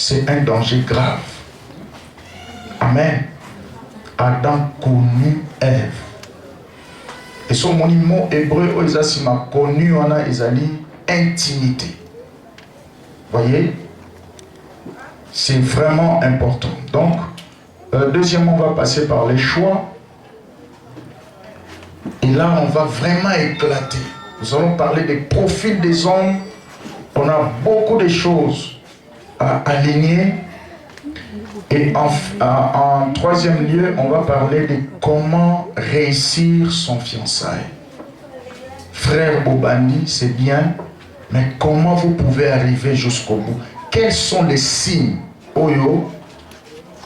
c'est un danger grave. Amen. Adam connu Ève. Et son mot hébreu, ils ont connu, on a intimité. Voyez, c'est vraiment important. Donc, deuxièmement, on va passer par les choix. Et là, on va vraiment éclater. Nous allons parler des profils des hommes. On a beaucoup de choses à aligner. Et en troisième lieu, on va parler de comment réussir son fiançailles. Frère Bobani, c'est bien, mais comment vous pouvez arriver jusqu'au bout? Quels sont les signes Oyo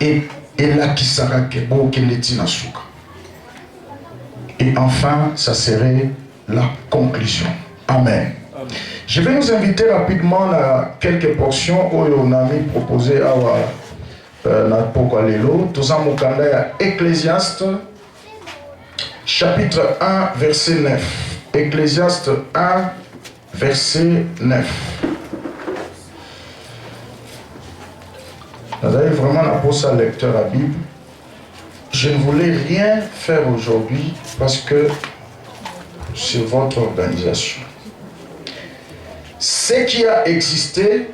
et la Kisara Kebo Kenetina Souka? Et enfin, ça serait la conclusion. Amen. Amen. Je vais nous inviter rapidement à quelques portions où on a mis proposé à Ecclésiaste chapitre 1 verset 9. Ecclésiaste 1 verset 9. Vous avez vraiment la pose à lecteur à Bible. Je ne voulais rien faire aujourd'hui parce que c'est votre organisation. Ce qui a existé,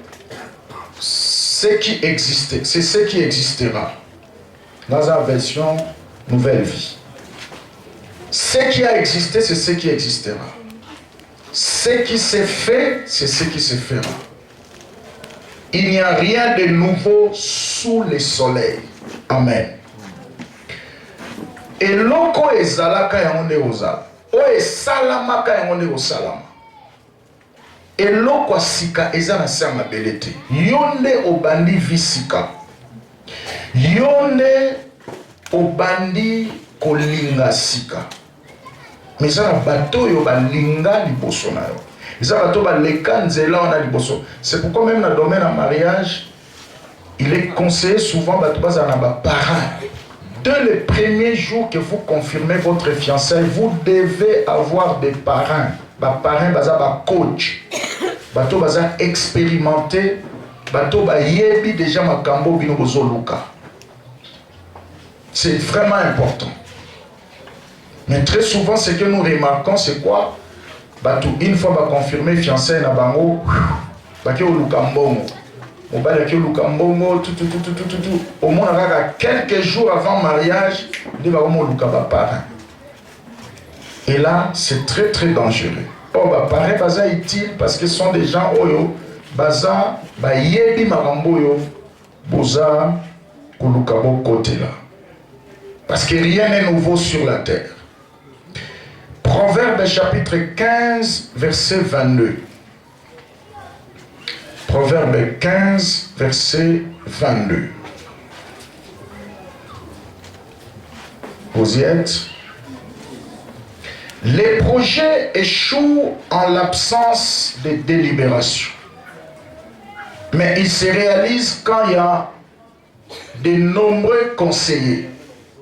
ce qui existait, c'est ce qui existera. Dans la version Nouvelle Vie. Ce qui a existé, c'est ce qui existera. Ce qui s'est fait, c'est ce qui se fera. Il n'y a rien de nouveau sous le soleil. Amen. Et loko ezalaka yango ozala. O esalamaka yango osalama. Eloko sika ezana sama belete. Yonde obandi visika. Yonde obandi kolinga sika. Mais ça bateau yo balinga liboso na yo. Ça bateau baleka nzela on a liboso. C'est pourquoi même dans le domaine en mariage, il est conseillé souvent bateau bazana ba parents. Dès le premier jour que vous confirmez votre fiançailles, vous devez avoir des parrains. Ba parrain baza ba coach. Bato baza expérimenté. Bato ba yebi déjà makambo bino bozoluka. C'est vraiment important. Mais très souvent, ce que nous remarquons, c'est quoi? Bato une fois ba confirmer fiançailles na bango, ba ke oluka mbongo. Au moins, quelques jours avant mariage, il va au parrain. Et là, c'est très très dangereux. Oh, bah, parrain, baza utile parce que ce sont des gens, oyo, baza, bah, yebi maramboyo, boza, kulukabo côté là. Parce que rien n'est nouveau sur la terre. Proverbe chapitre 15, verset 22. Proverbe 15, verset 22. Vous y êtes? Les projets échouent en l'absence de délibération. Mais ils se réalisent quand il y a de nombreux conseillers.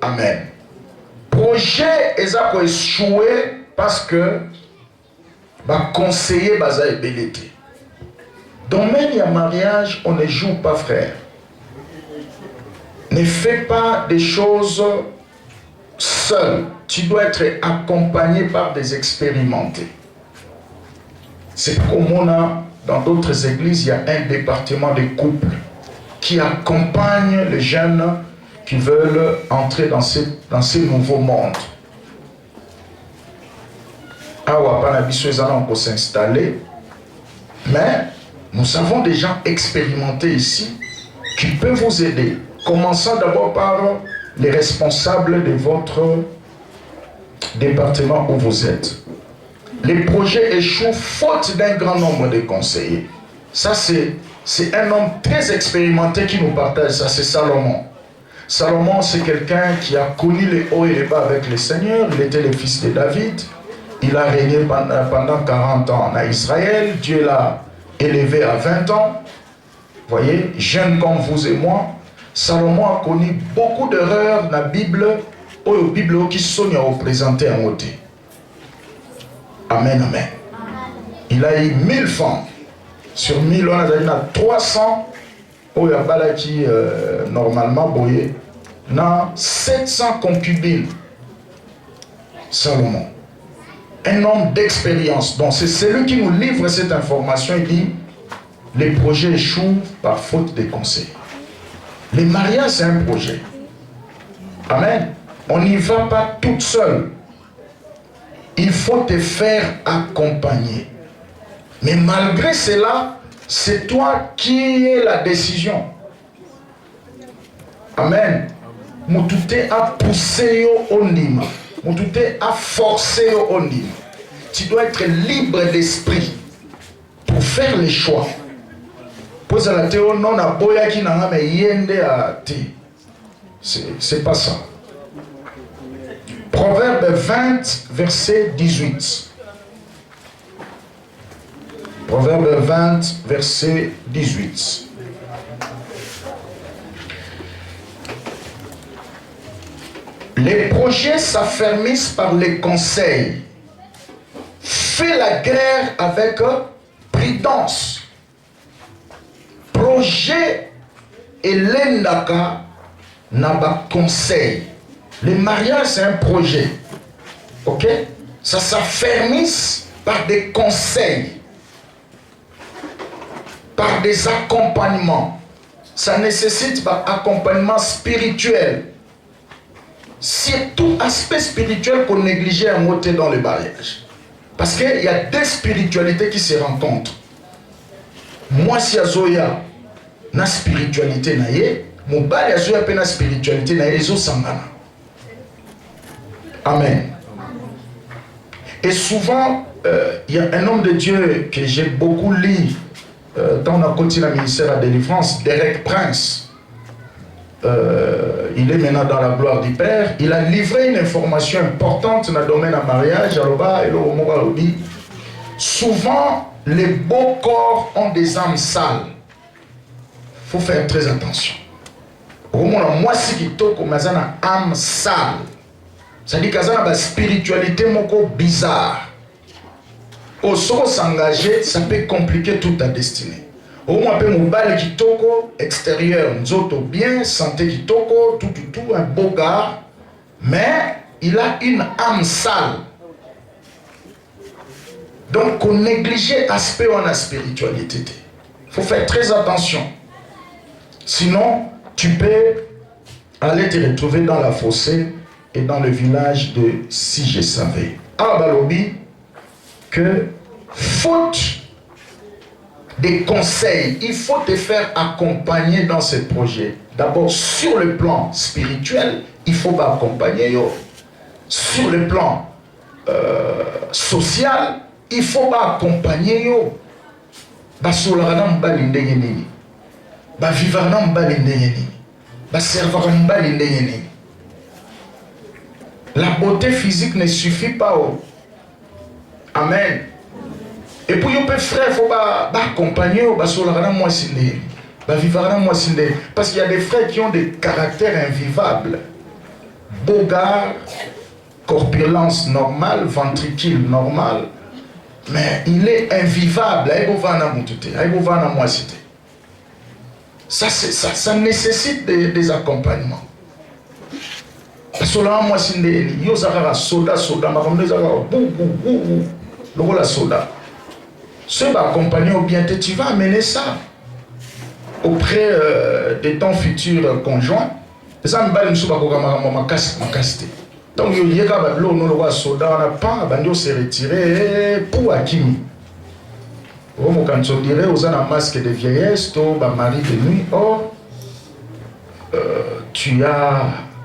Amen. Projet est échoué parce que les conseillers sont ébellités. Domaine et mariage, on ne joue pas, frère. Ne fais pas des choses seul. Tu dois être accompagné par des expérimentés. C'est comme on a dans d'autres églises, il y a un département de couple qui accompagne les jeunes qui veulent entrer dans ce nouveau monde. On peut s'installer, mais nous avons des gens expérimentés ici qui peuvent vous aider. Commençons d'abord par les responsables de votre département où vous êtes. Les projets échouent faute d'un grand nombre de conseillers. Ça, c'est un homme très expérimenté qui nous partage ça, c'est Salomon. Salomon, c'est quelqu'un qui a connu les hauts et les bas avec le Seigneur. Il était le fils de David. Il a régné pendant 40 ans en Israël. Dieu l'a élevé à 20 ans. Vous voyez, jeune comme vous et moi. Salomon a connu beaucoup d'erreurs dans la Bible. La Bible qui sont représentées en haute. Amen, amen. Il a eu 1000 femmes. Sur 1000, on a 300. il y a qui normalement boyé, dans 700 concubines. Salomon. Un homme d'expérience. Donc c'est celui qui nous livre cette information. Il dit, les projets échouent par faute de conseils. Les mariages, c'est un projet. Amen. On n'y va pas toute seule. Il faut te faire accompagner. Mais malgré cela, c'est toi qui es la décision. Amen. Moutouté a poussé au Nîmes. Moutouté a forcé au Nîmes. Tu dois être libre d'esprit pour faire les choix. Pose la théo non a boya qui n'a pas yende à ti. C'est pas ça. Proverbe 20, verset 18. Proverbe 20, verset 18. Les projets s'affermissent par les conseils. Fais la guerre avec prudence. Projet et l'endaka n'a pas conseil. Le mariage, c'est un projet. Ok? Ça s'affermisse par des conseils, par des accompagnements. Ça nécessite un accompagnement spirituel. C'est tout aspect spirituel qu'on négligeait à monter dans le mariage. Parce qu'il y a deux spiritualités qui se rencontrent. Moi, si Azoya na spiritualité naïe, mon bal Azoya pe na spiritualité naïe, les autres sangana. Amen. Et souvent, il y a un homme de Dieu que j'ai beaucoup lu dans la continent ministère de délivrance, Derek Prince. Il est maintenant dans la gloire du Père. Il a livré une information importante dans le domaine du mariage. Souvent, les beaux corps ont des âmes sales. Il faut faire très attention. Moi, si qui toque une âme sale, ça dit qu'il y a une spiritualité bizarre. Au sort s'engager, ça peut compliquer toute ta destinée. Au moins, un mobile qui toko, extérieur, nzoto bien, santé qui toko, tout, un beau gars, mais il a une âme sale. Donc, on néglige l'aspect en la spiritualité. Il faut faire très attention. Sinon, tu peux aller te retrouver dans la fossée et dans le village de Si je savais. Balobi, que faute des conseils, il faut te faire accompagner dans ce projet. D'abord, sur le plan spirituel, il faut accompagner. Sur le plan social, il faut accompagner. Basolarana mbali ndenge nini, bavivarana mbali ndenge nini, baservara mbali ndenge nini. La beauté physique ne suffit pas. Amen. Et puis, frère, il faut accompagner parce qu'il y a des frères qui ont des caractères invivables. Beau gars, corpulence normale, ventricule normal, mais il est invivable. Ça nécessite des accompagnements. Parce que là, moi, c'est des soda, la soda. Ceux qui accompagnent au bien, tu vas amener ça auprès de ton futur conjoint. Ça me balme sur ma casse. Donc, il y a des soda, on n'a pas, on se retirer pour Akimi. Quand on dirait aux un masque de vieillesse, tu as mari de nuit, tu as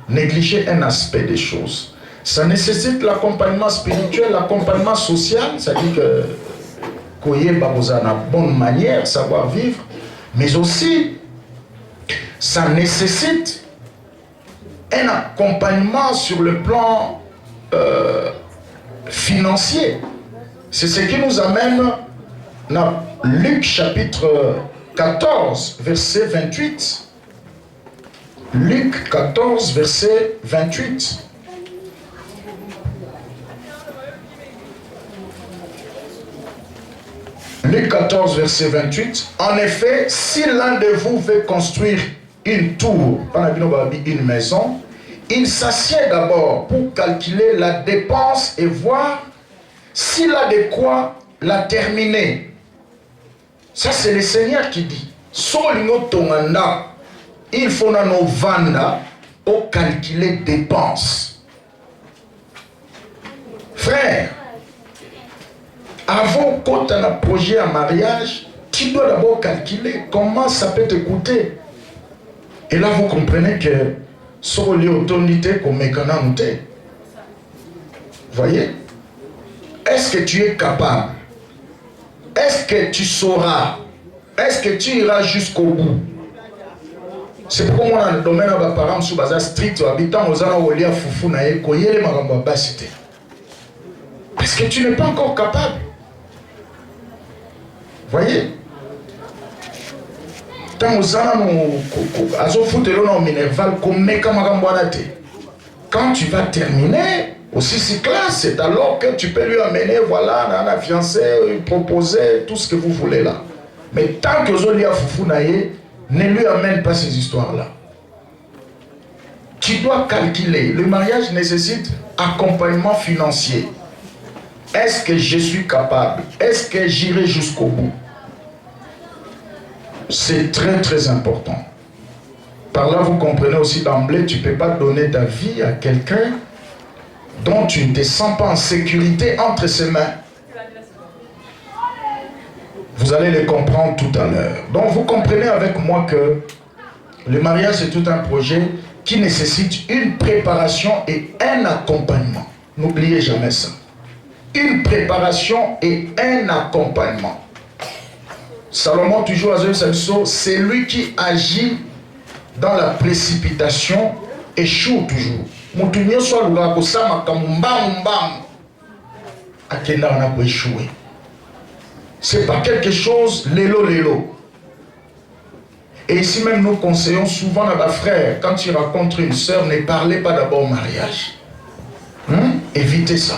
négligé un aspect des choses. Ça nécessite l'accompagnement spirituel, l'accompagnement social, c'est-à-dire que la bonne manière, savoir vivre, mais aussi ça nécessite un accompagnement sur le plan financier. C'est ce qui nous amène dans Luc chapitre 14, verset 28. Luc 14, verset 28. Luc 14, 14, verset 28. En effet, si l'un de vous veut construire une tour, une maison, il s'assied d'abord pour calculer la dépense et voir s'il a de quoi la terminer. Ça, c'est le Seigneur qui dit. Il faut nos vanda pour calculer dépenses. Frère, avant quand tu as un projet en mariage, tu dois d'abord calculer comment ça peut te coûter. Et là, vous comprenez que sur l'autorité comme mécanisme, voyez, est-ce que tu es capable? Est-ce que tu sauras? Est-ce que tu iras jusqu'au bout? C'est pourquoi moi, dans le domaine de mes parents, je suis strict, habitant aux Anna Foufou, parce que tu n'es pas encore capable. Voyez? Quand tu vas terminer, aussi si classe, c'est alors que tu peux lui amener, voilà, la fiancée, lui proposer tout ce que vous voulez là. Mais tant que Zolia Foufou ne lui amène pas ces histoires-là. Tu dois calculer. Le mariage nécessite accompagnement financier. Est-ce que je suis capable? Est-ce que j'irai jusqu'au bout? C'est très très important. Par là, vous comprenez aussi d'emblée, tu ne peux pas donner ta vie à quelqu'un dont tu ne te sens pas en sécurité entre ses mains. Vous allez le comprendre tout à l'heure. Donc vous comprenez avec moi que le mariage c'est tout un projet qui nécessite une préparation et un accompagnement. N'oubliez jamais ça. Une préparation et un accompagnement. Salomon toujours à Zéus, c'est lui qui agit dans la précipitation, échoue toujours. Moutounio soit le gars ça m'a échoué. C'est pas quelque chose lélo. Et ici même nous conseillons souvent à ma frère, quand tu rencontres une sœur, ne parlez pas d'abord au mariage. Évitez ça.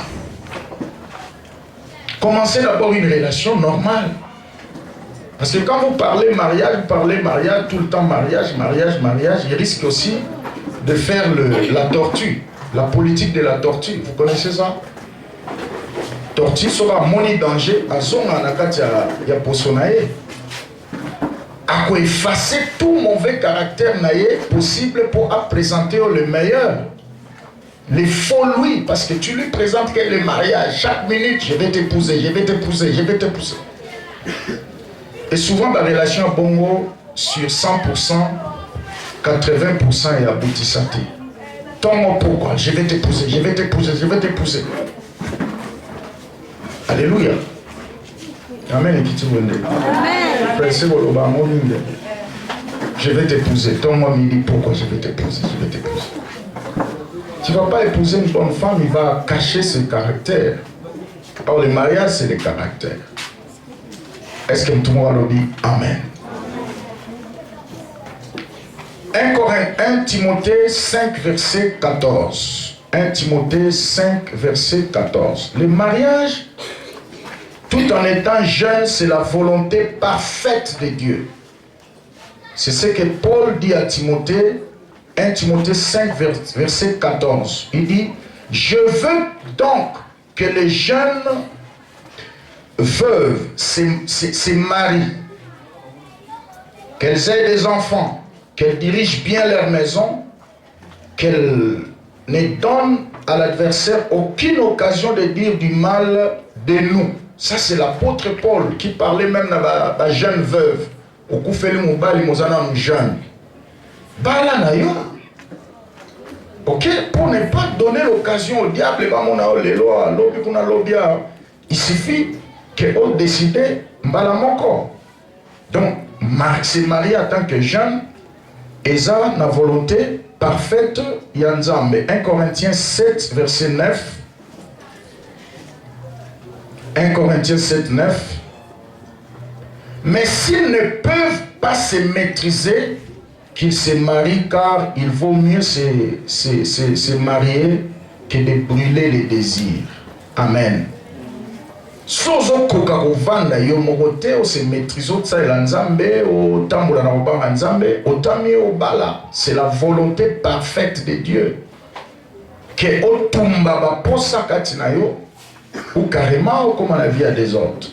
Commencez d'abord une relation normale. Parce que quand vous parlez mariage, tout le temps mariage, il risque aussi de faire la tortue, la politique de la tortue. Vous connaissez ça? Tortue sera moni danger, à son anakati ya posonaye. À quoi effacer tout mauvais caractère naïe possible pour présenter le meilleur. Les faux lui, parce que tu lui présentes que le mariage, chaque minute, je vais t'épouser. Et souvent, la relation bongo, sur 100%, 80% est aboutissante. Ton mot pourquoi? Je vais t'épouser. Alléluia. Amen. Je vais t'épouser. Ton mot me dit pourquoi je vais t'épouser. Tu ne vas pas épouser une bonne femme, il va cacher ce caractère. Or, le mariage, c'est le caractère. Est-ce que tout le monde dit Amen? 1 Timothée 5, verset 14. 1 Timothée 5, verset 14. Le mariage, tout en étant jeune, c'est la volonté parfaite de Dieu. C'est ce que Paul dit à Timothée, 1 Timothée 5, verset 14. Il dit, je veux donc que les jeunes veuves se marient, qu'elles aient des enfants, qu'elles dirigent bien leur maison, qu'elles ne donnent à l'adversaire aucune occasion de dire du mal de nous. Ça, c'est l'apôtre Paul qui parlait même de la jeune veuve. Au coup, fait le jeune. Ok, pour ne pas donner l'occasion au diable, il suffit qu'on décide mbalamoko. Donc, se marier en tant que jeune, et ça, la volonté parfaite, Yanzambe. 1 Corinthiens 7, verset 9. 1 Corinthiens 7, 9. Mais s'ils ne peuvent pas se maîtriser, qu'ils se marient, car il vaut mieux se marier que de brûler les désirs. Amen. Sozo koka kovanda yo mokote o se maîtrise o tsaela nzambe o tambola na obanga nzambe otami obala. C'est la volonté parfaite de Dieu. Que o tumba ba posa katina yo ou carrément comme la vie à des autres.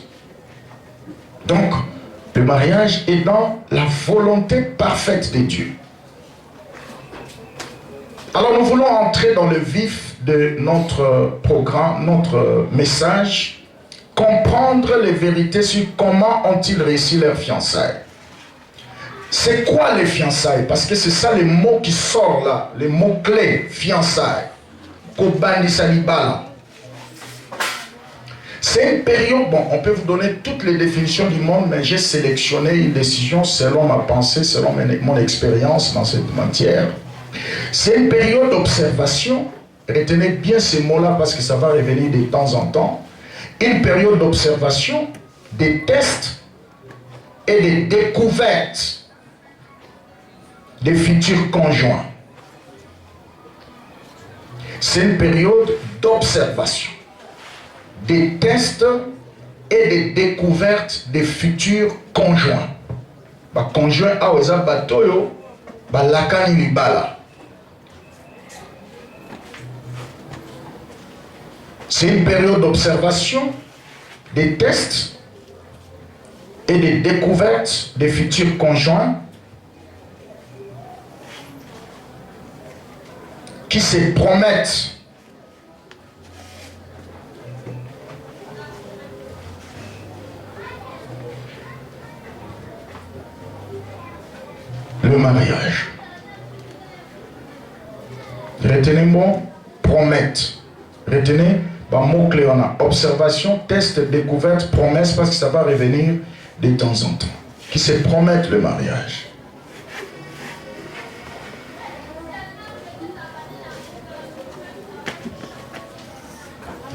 Donc le mariage est dans la volonté parfaite de Dieu. Alors nous voulons entrer dans le vif de notre programme, notre message. Comprendre les vérités sur comment ont-ils réussi leur fiançailles. C'est quoi les fiançailles? Parce que c'est ça les mots qui sortent là, les mots clés, fiançailles. Kobani Salibala. C'est une période, bon, on peut vous donner toutes les définitions du monde, mais j'ai sélectionné une décision selon ma pensée, selon mon expérience dans cette matière. C'est une période d'observation. Retenez bien ces mots-là parce que ça va revenir de temps en temps. Une période d'observation, des tests et des découvertes des futurs conjoints. C'est une période d'observation, des tests et des découvertes des futurs conjoints. Ba conjoint a weza batoyo ba lakani libala. C'est une période d'observation, des tests et des découvertes des futurs conjoints qui se promettent le mariage. Retenez-moi, promettre. Retenez. Mot-clé, on a observation, test, découverte, promesse, parce que ça va revenir de temps en temps. Qui se promettent le mariage.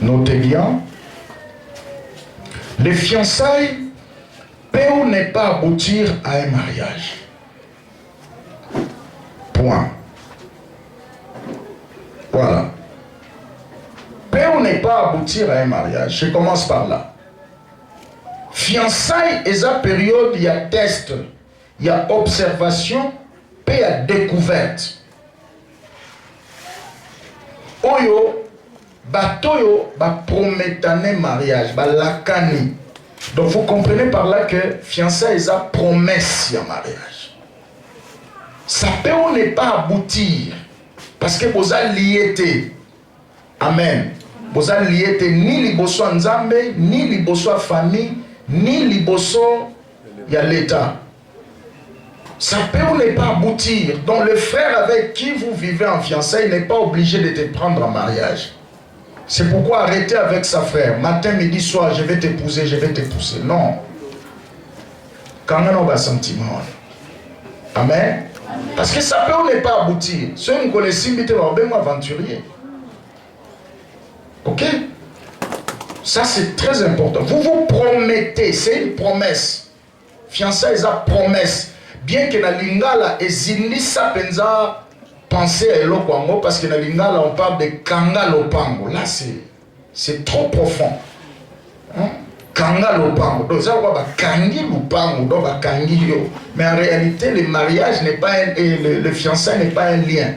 Notez bien, les fiançailles peuvent ne pas aboutir à un mariage. Point. Voilà. Peut ne pas aboutir à un mariage. Je commence par là. Fiançailles, et sa période, il y a test, il y a observation, puis il y a découverte. Oyo, batoyo, ba prometane mariage, ba lakani. Donc vous comprenez par là que fiançailles, et sa promesse, il y a mariage. Ça peut ne pas aboutir, parce que vous avez lié. Amen. Vous avez lié ni liboso nzambe, ni liboso famille, ni liboso ya l'État. Ça peut ou ne pas aboutir. Donc le frère avec qui vous vivez en fiançailles n'est pas obligé de te prendre en mariage. C'est pourquoi arrêtez avec sa frère. Matin, midi, soir, je vais t'épouser, je vais t'épouser. Non. Quand on a un sentiment. Amen. Parce que ça peut ou ne pas aboutir. Ceux qui connaissent Simbite vont bien aventurier. Ok? Ça c'est très important. Vous vous promettez, c'est une promesse. Fiançailles, c'est une promesse. Bien que na lingala et zinisa penza penser à l'okwango parce que na lingala on parle de kanga lopango. Là c'est trop profond. Hein? Kanga lopango. Donc ça va kangi lopango, donc va kangi yo. Mais en réalité le mariage n'est pas le fiançailles n'est pas un lien.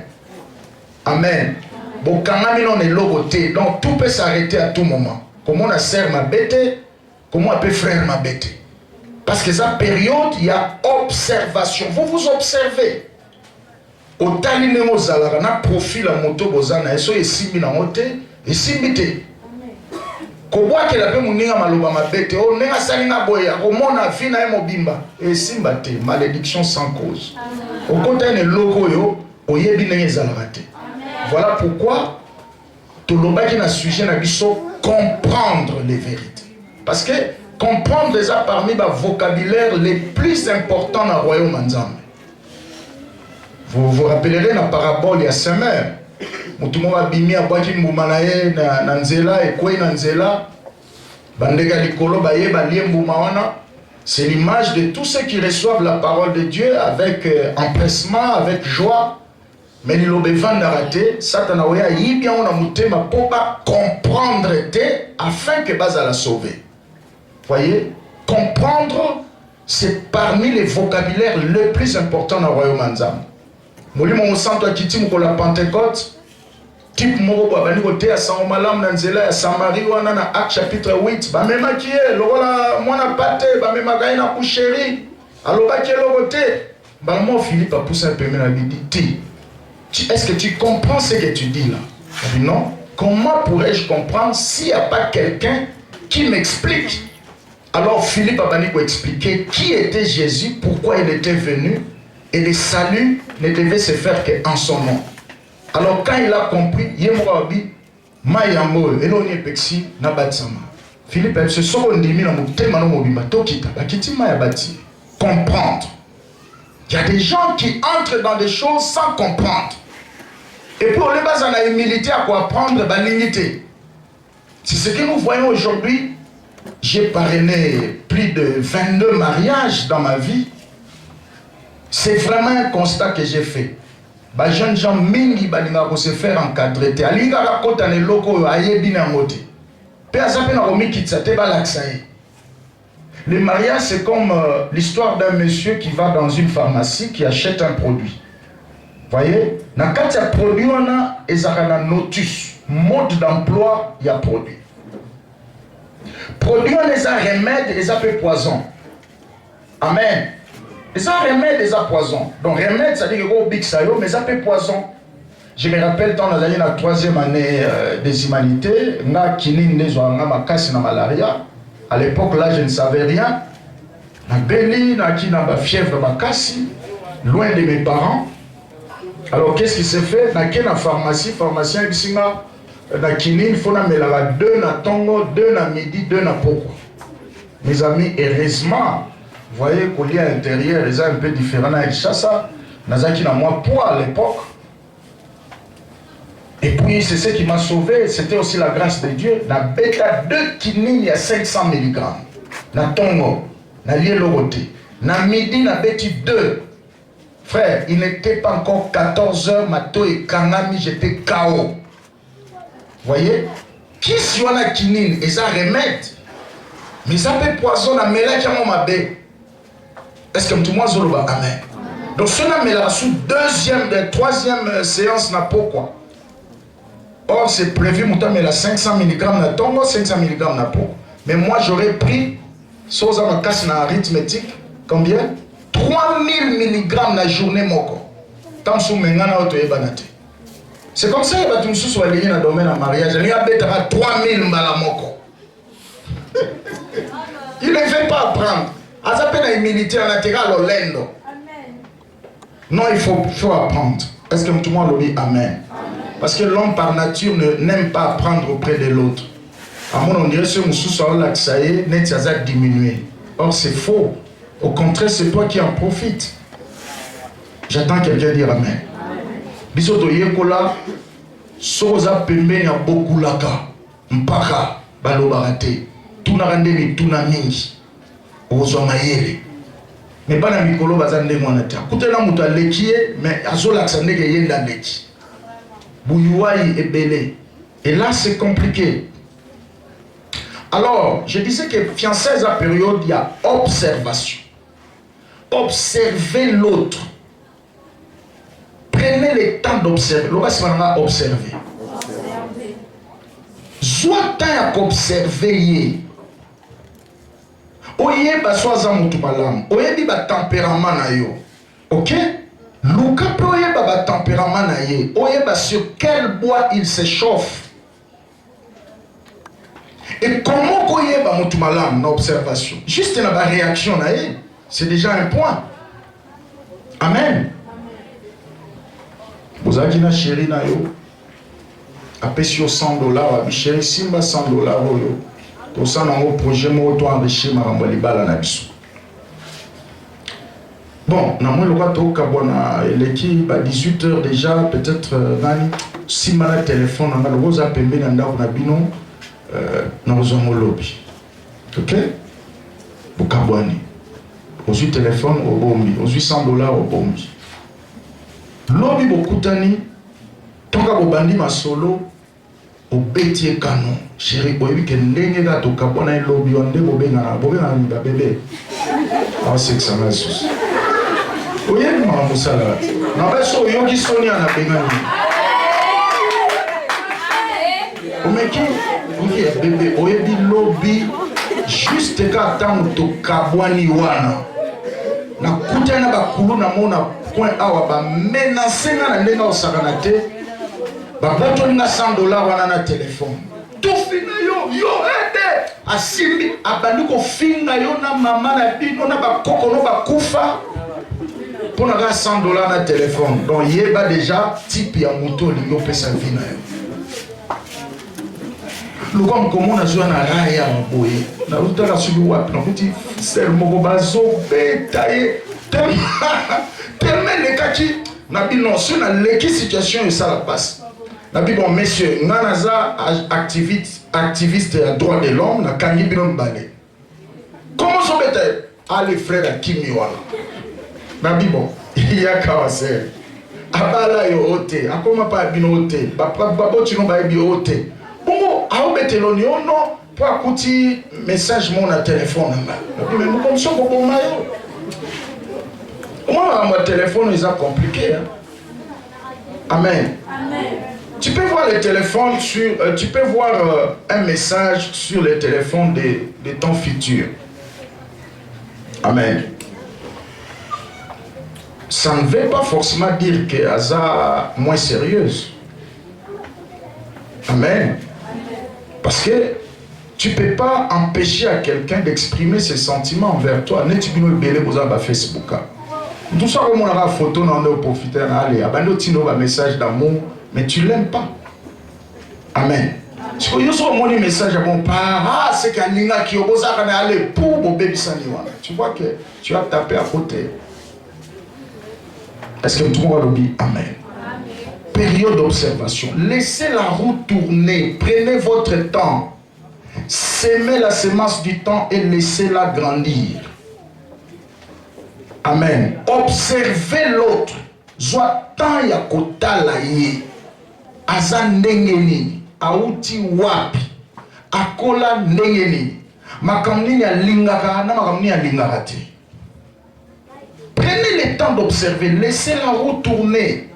Amen. Bon, quand on est logoté, donc tout peut s'arrêter à tout moment. Comment on a sœur m'a bêté, comment on peut frère m'a bêté. Parce que cette période, il y a observation. Vous vous observez. Au taline mozala, na profil à moto bozana, eso esimi na mote, esimite. Koboa ke la pe muninga maloba ma bêté, o nenga salinga boya, o mona fina e mobimba, esimbate, malédiction sans cause. Au côté ne logo yo, oyebi nenge zalarate. Voilà pourquoi tout le monde qui a un sujet n'a comprendre les vérités. Parce que comprendre déjà parmi les vocabulaires les plus importants dans le royaume Nzambe. Vous vous rappellerez la parabole, il y a semeur. Mutumo abimi abwaki mbumanaye na nzela ekwe na nzela bandega likolo baye balie mbuma wana. C'est l'image de tous ceux qui reçoivent la parole de Dieu avec empressement, avec joie. Mais il besoin d'arrêter, Satan a bien on a mutema pour pas comprendre afin que bas à la sauver. Voyez, comprendre, c'est parmi les vocabulaires les plus importants dans le royaume Anzam. Molimo Mosanto Akiti Mukola Pentecôte, type Moro Babani Kote à San Malam Nanzela à Samarie wana na Acte chapitre 8, ba même qui est lokola mwana pate ba même gaï na coucherie. Alors ba qui est lokote. Ba moi Philippe a poussé un peu mais la dit est-ce que tu comprends ce que tu dis là? Il dit non. Comment pourrais-je comprendre s'il n'y a pas quelqu'un qui m'explique? Alors Philippe a expliqué qui était Jésus, pourquoi il était venu, et le salut ne devait se faire qu'en son nom. Alors quand il a compris, Philippe a se comprendre. Il y a des gens qui entrent dans des choses sans comprendre. Et pour les bases, on a humilité à quoi apprendre la dignité. C'est ce que nous voyons aujourd'hui. J'ai parrainé plus de 22 mariages dans ma vie. C'est vraiment un constat que j'ai fait. Les jeunes gens mingi balinga ko se faire encadrer. Alinga la kota ne loko ayebi na ngote. Pe azape na romi kitsate ba laksaye. Le mariage, c'est comme l'histoire d'un monsieur qui va dans une pharmacie qui achète un produit. Voyez, dans le cas produit, on a un notus, mode d'emploi, il y a produit. Produit, on a un remède, et ça fait poison. Amen. Et ça, remède, et ça poison. Donc, remède, ça dit que c'est big sayo, mais ça fait poison. Je me rappelle, dans la troisième année des humanités, on a kinine des ma malaria. À l'époque, là, je ne savais rien. Na Beli, na qui n'a pas fièvre, ma cassi, loin de mes parents. Alors, qu'est-ce qui s'est fait? Dans la pharmacie, pharmacien, na kini, il faut mettre 2 na tongo, 2 na midi, 2 na poko. Mes amis, heureusement, vous voyez qu'au lit à l'intérieur, les un peu différents avec ça, nazaki na moi poids à l'époque. Et puis, c'est ce qui m'a sauvé, c'était aussi la grâce de Dieu. Na bêta 2 kini, il y a 500 mg. Na tongo, na lielorote. Na midi, na bêti 2. Frère, il n'était pas encore 14 h, Mato et Kangami, j'étais KO. Voyez? Qui si on a kinine, et ça remède. Mais ça peut poison, na mela qui a mon bé. Est-ce que tout le monde zoloba? Amen. Donc, ce n'a mela sous deuxième, troisième séance, n'a pas quoi. Or, c'est prévu, mais la 500 mg na tongo, 500 mg na peau. Mais moi, j'aurais pris, sans ma casse na arithmétique, combien? 3000 mg na journée moko. Tant sous mengana auto ebanate. C'est comme ça que tu sous aligné dans le domaine de mariage. Il y a 3000 mbala moko. Il ne fait pas apprendre. À sa peine à humilité, en latéral au lendo. Non, il faut apprendre. Est-ce que tout le monde le dit amen? Parce que l'homme par nature n'aime pas apprendre auprès de l'autre. À mon on dirait que ce que ça y est, net ça diminué. Or c'est faux. Au contraire, c'est toi qui en profites. J'attends quelqu'un dire amen. Bisoto yekola, soza pembe ya beaucoup laka, mpaka balobarate, tuna randemi tuna mingi, ozo mayele. Mais pas na mikolo bazande mwanata. Kutela muta lekie, mais azola xandeke yenda leki. Bouyouaï et belé. Et là, c'est compliqué. Alors, je disais que fiancé à la période, il y a observation. Observez l'autre. Prenez le temps d'observer. L'autre, c'est observer. Soit temps à observer. Oye, bah, soit ça, mon tout malam. Oye, dit, bah, tempérament na yo. Ok? Luka peut oye tempérament na ye, oye sur quel bois il se chauffe. Et comment oye ba mutu malam na observation. Juste na ba réaction na ye, c'est déjà un point. Amen. Vous avez dit chéri na yo, apesi yo $100, abi chéri simba $100 oyo. To ça na mo projet mo to enrichir makambo libala na biso. Bon, le il est 18 h déjà, peut-être si mal le téléphone, on a le rose à pembe dans le bino, nous avons lobby. Ok? Au Kabouani. Aux téléphone au bombi, aux $800 au bombi. Lobby beaucoup tani, tant que bandi ma solo, au bêtier canon. Chérie, boy, que ndenge ga to kapona lobby onde bobenga na bébé. Ah, c'est que ça m'a souci. Oye, maman musala. Na ba so yo ki sonia na benga ni. O meki, oye bébé, oye di lobby juste ka tango to kabwani wana. Na kutana ba kulu na mona point awa ba menacer na ndenga osakana te. Ba boto nga $100 wana na téléphone. Tout fina yo aide. Asimbi abandi ko finga yo na mama na bino na ba koko no ba kufa. Pour na $100 na téléphone. Donc yeba déjà type ya moto lingo pesa vina yo. Luko mkomo na zwa na raya maboye. Na utala subi wapi na kuti sel moko bazo betaye. Tellement les kaki na bino sur na leki situation et ça la passe. Na bi bon monsieur nganaza activiste à droit de l'homme na kangi bino mbale. Comment so betaye? Ah les frères à Kimi wala. Na bi bon il y a kawase. Abala yo ote, akoma pa bino ote. Ba boti no ba bi ote. Bongo a betelo ni ono pour akuti message mon na téléphone nga. Mais mo comme ça ko bon mayo. Moi, mon téléphone, ils sont compliqués. Hein? Amen. Amen. Tu peux voir les téléphones sur, tu peux voir un message sur les téléphones de ton futur. Amen. Ça ne veut pas forcément dire que Asa moins sérieuse. Amen. Parce que tu ne peux pas empêcher à quelqu'un d'exprimer ses sentiments envers toi. N'est-ce pas Facebook? Tout ça, comme on a une photo, on a profité, on a allé, on a un message d'amour, mais tu ne l'aimes pas. Amen. Si tu as un message à mon père, c'est qu'un linga qui est allé pour mon bébé saniwa. Tu vois que tu as tapé à côté. Est-ce que tout le monde dit Amen? Période d'observation. Laissez la roue tourner. Prenez votre temps. Semez la semence du temps et laissez-la grandir. Amen. Observez l'autre. Zwa tan ya kotala ye. Aza ndengeni. Auti wapi. Akola ndengeni. Makamni ya lingaka na makamni ya lingaka te. Prenez le temps d'observer. Laissez la roue tourner.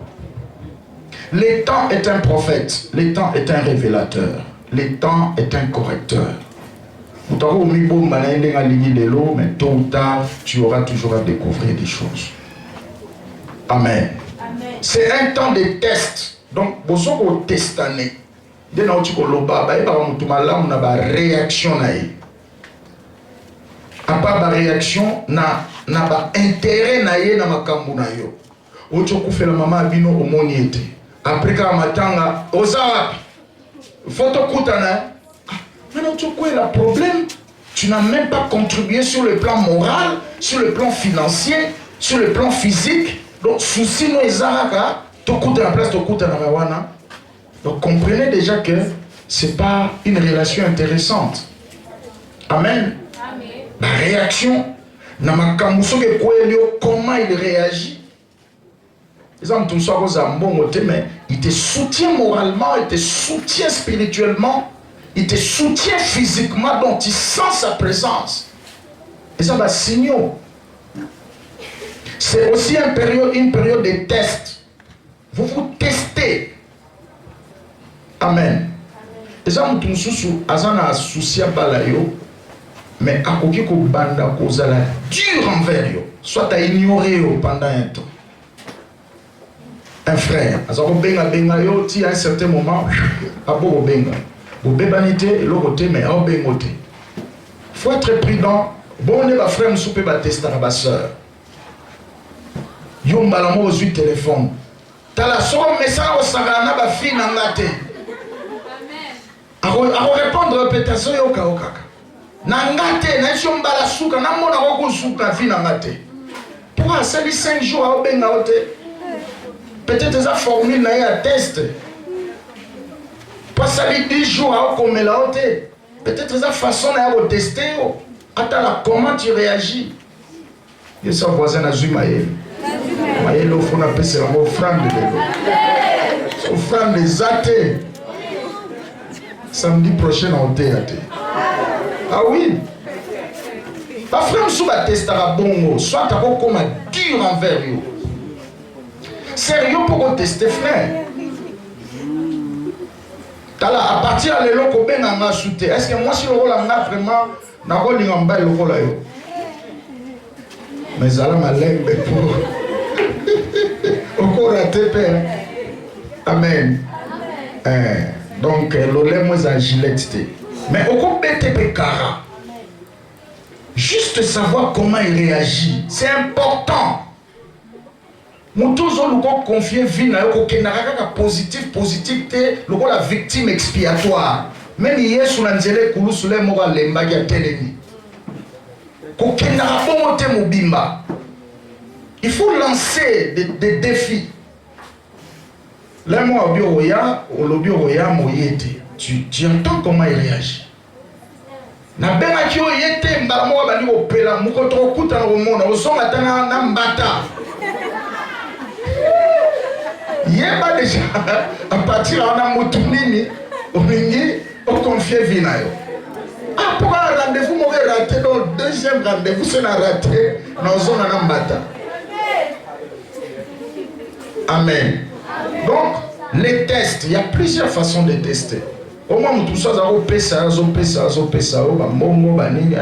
Le temps est un prophète. Le temps est un révélateur. Le temps est un correcteur. Mais tôt ou tard, tu auras toujours à découvrir des choses. Amen. C'est un temps de test. Donc, si vous testez, dès que vous avez une réaction. À part la réaction, na intérêt na ye na makambu na yo. Ocho kufela mama abino omoniete. Après ka matanga ozawapi. Photo kutana. Maintenant tu quoi le problème? Tu n'as même pas contribué sur le plan moral, sur le plan financier, sur le plan physique. Donc souci no ezaraka, to kuta la place to kuta na mawana. Donc comprenez déjà que c'est pas une relation intéressante. Amen. La réaction, comment il réagit. Mais il te soutient moralement, il te soutient spirituellement, il te soutient physiquement, donc tu sens sa présence. Et ça va signer. C'est aussi une période de test. Vous vous testez. Amen. Et ça, nous avons un souci à balayo. Mais à quoi que banda kozala dur envers yo, soit à ignorer yo pendant un temps. Un frère, azako benga yo ti à un certain moment, abo benga. Bo bebanité et le côté mais au bengote. Faut être prudent. Bon ne ba frère m'soupe ba tester na ba sœur. Yo mbalamo aux téléphone. Tala so message au sagana ba fi na ngate. Amen. A répondre pétation yo ka okaka. Nangate, na chombala suka, na mona wako suka fi nangate. Pour asali 5 jours à benga ote. Peut-être ça formule na ya test. Pas sali 10 jours à komela ote. Peut-être ça façon na ya tester. Attends comment tu réagis. Et ça voisin na zui maël. Maël au fond na pese la offrande de l'eau. Offrande des athées. samedi prochain en théâtre. Ah oui. Pas frère, si tu testes bon, soit tu as comme dur envers eux. Sérieux pour tester, frère. À partir de là, on a shooté. Est-ce que moi, si le rôle a vraiment, na rôle en bas le rôle là. Mais ça m'a l'air pour. Encore raté père. Amen. Donc le lait moi à Gillette. Mais au coup BTP cara. Juste savoir comment il réagit, c'est important. Nous tous on nous confier vie na yo ko na positif le la victime expiatoire. Même hier sur l'anzele kulu sur les mots lemba ya telemi. Ko kenara bon te mobimba. Il faut lancer des défis. Là moi obioya, olobioya moyete. Tu entends comment il réagit. Na benga kio yete mbala mo bandi opela mukoto okuta na omona osonga tana na mbata. Yeba déjà à partir on a motunini olingi on confie vinayo. Ah pourquoi rendez-vous m'aurait raté donc deuxième rendez-vous c'est na raté na zone na mbata. Amen. Donc les tests, il y a plusieurs façons de tester. Au moins, tout ça, à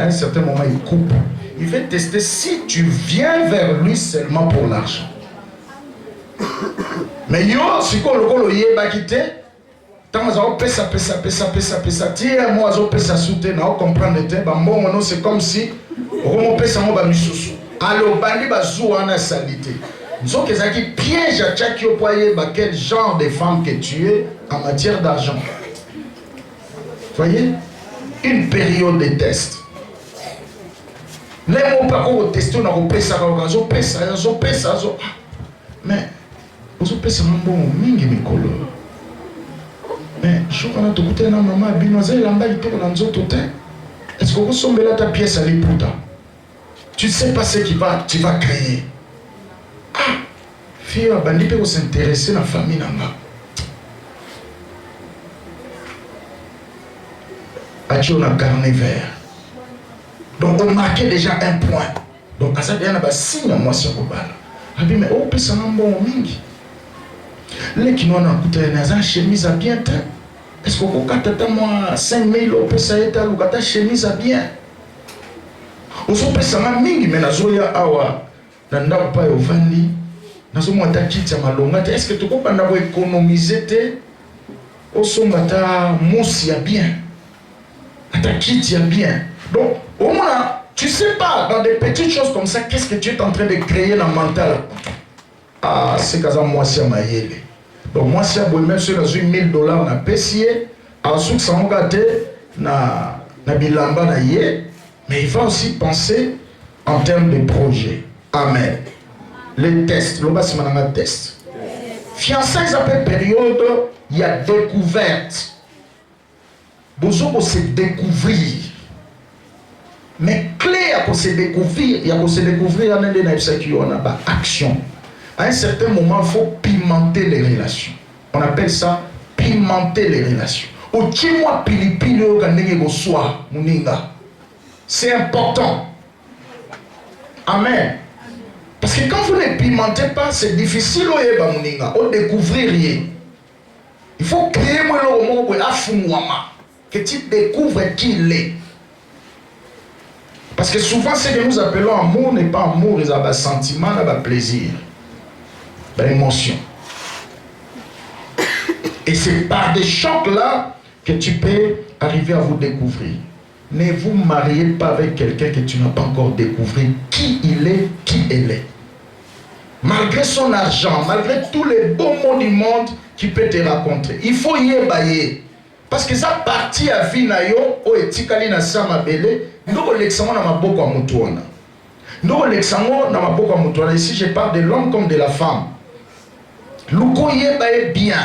un certain moment, il coupe. Il veut tester si tu viens vers lui seulement pour l'argent. Mais yo, si on le yeba quitté, tant que ça pesa, tiens, moi, ça soutient, on comprend le temps, c'est comme si on pesa mon bamisous. Alors, bandi bazou en a salité. Nous avons des pièges à chaque foyer, quel genre de femme que tu es en matière d'argent. Voyez, une période de test. Les mots par contre tester on a repéré ça, mais vous avez ça bon mingi mikolo. Mais je crois que tu écoutes na maman binoise lamba ito na nzoto te. Est-ce que vous sombez là ta pièce à l'éputa? Tu ne sais pas ce qui va, tu vas créer. Ah, fille bandi peut s'intéresser à la famille nanga. On a carnet vert. Donc on marquait déjà un point. Donc à ça il y a un signe moi sur le bal. Ah mais oh ça un bon mingi. Les qui n'ont pas coûté une chemise à bien. Est-ce que vous avez moi 5 000 au ça est à l'ouata chemise à bien. On se passe un mingi mais nazoya awa nanda pas au vandi. Nazo moi ta kiti malonga. Est-ce que tu peux pas économiser te au somata moussi à bien. Ta qui tient bien. Donc, au moins, tu ne sais pas, dans des petites choses comme ça, qu'est-ce que tu es en train de créer dans le mental. Ah, c'est comme ça, moi, c'est ma yéle. Donc, moi, c'est même si on a $1 000 na pessier, à ce que ça m'a gâté, na bilamba na yé, mais il va aussi penser en termes de projet. Amen. Les tests, le bas, c'est un test. Fiançailles, ça peut période, il y a découverte. Besoin de se découvrir. Mais clé à se découvrir, il y a pour se découvrir, il y a action. À un certain moment, il faut pimenter les relations. On appelle ça pimenter les relations. C'est important. Amen. Parce que quand vous ne pimentez pas, c'est difficile au découvrir. Il faut créer le moment que tu découvres qui il est. Parce que souvent, ce que nous appelons amour n'est pas amour, il y a un sentiment, il y a un plaisir, une émotion. Et c'est par des chocs là que tu peux arriver à vous découvrir. Ne vous mariez pas avec quelqu'un que tu n'as pas encore découvert qui il est, qui elle est. Malgré son argent, malgré tous les beaux mots du monde qu'il peut te raconter, il faut y ébailler. Parce que ça partie à vie na yo o etikali na sama bele ndoko leksango na maboko ya mutu wana. Ndoko leksango na maboko ya mutu wana. Ici je parle de l'homme comme de la femme. Luko yeba est bien.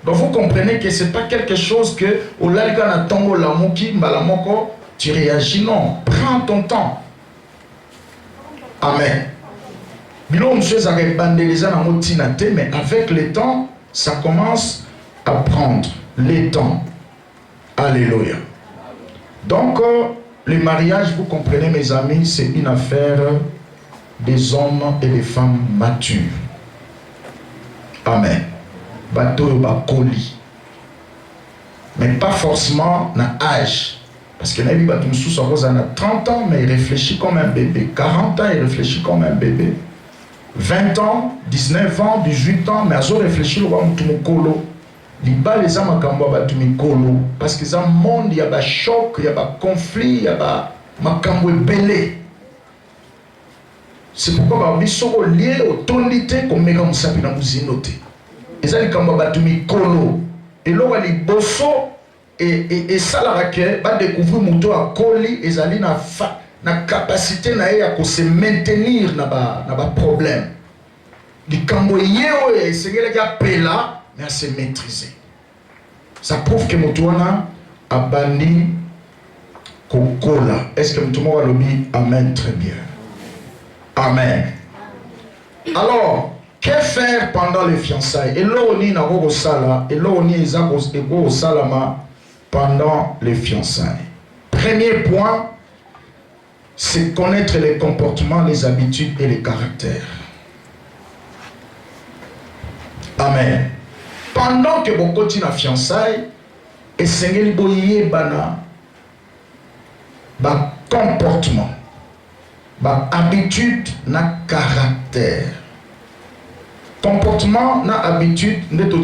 Donc vous comprenez que c'est pas quelque chose que au lalga na tongo la moki mbala moko tu réagis, non. Prends ton temps. Amen. Bilo monsieur ça rebandeliza na motina te, mais avec le temps ça commence à prendre. Les temps. Alléluia. Donc, le mariage, vous comprenez mes amis, c'est une affaire des hommes et des femmes matures. Amen. Bateau bakoli. Mais pas forcément dans l'âge. Parce que Nabi Batumsous a 30 ans, mais il réfléchit comme un bébé. 40 ans, il réfléchit comme un bébé. 20 ans, 19 ans, 18 ans, mais il réfléchit au Batumukolo. Il bat les âmes à Batumukolo. Parce que dans le monde, il y a des chocs, il y a des conflits, il y a des makambo belé. C'est pourquoi il sont liés aux tonalités comme les gens qui ont noté. Ils ont dit que Batumukolo. Et là, il y a des bossons. Et ça, va découvrir mon à Koli et Zali na capacité à se maintenir dans le problème. Du Camboyé, c'est qu'il y a là, mais à se maîtriser. Ça prouve que Moutouana a banni Kokola. Est-ce que Moutouana va le dire Amen? Très bien. Amen. Alors, que faire pendant les fiançailles? Et là, on est dans le sala, et là, on est au salama. Pendant les fiançailles. Premier point, c'est connaître les comportements, les habitudes et les caractères. Amen. Pendant que vous continuez la fiançailles, et Seigneur boyé bana, comportement, habitude, na caractère. Comportement, na habitude, ne to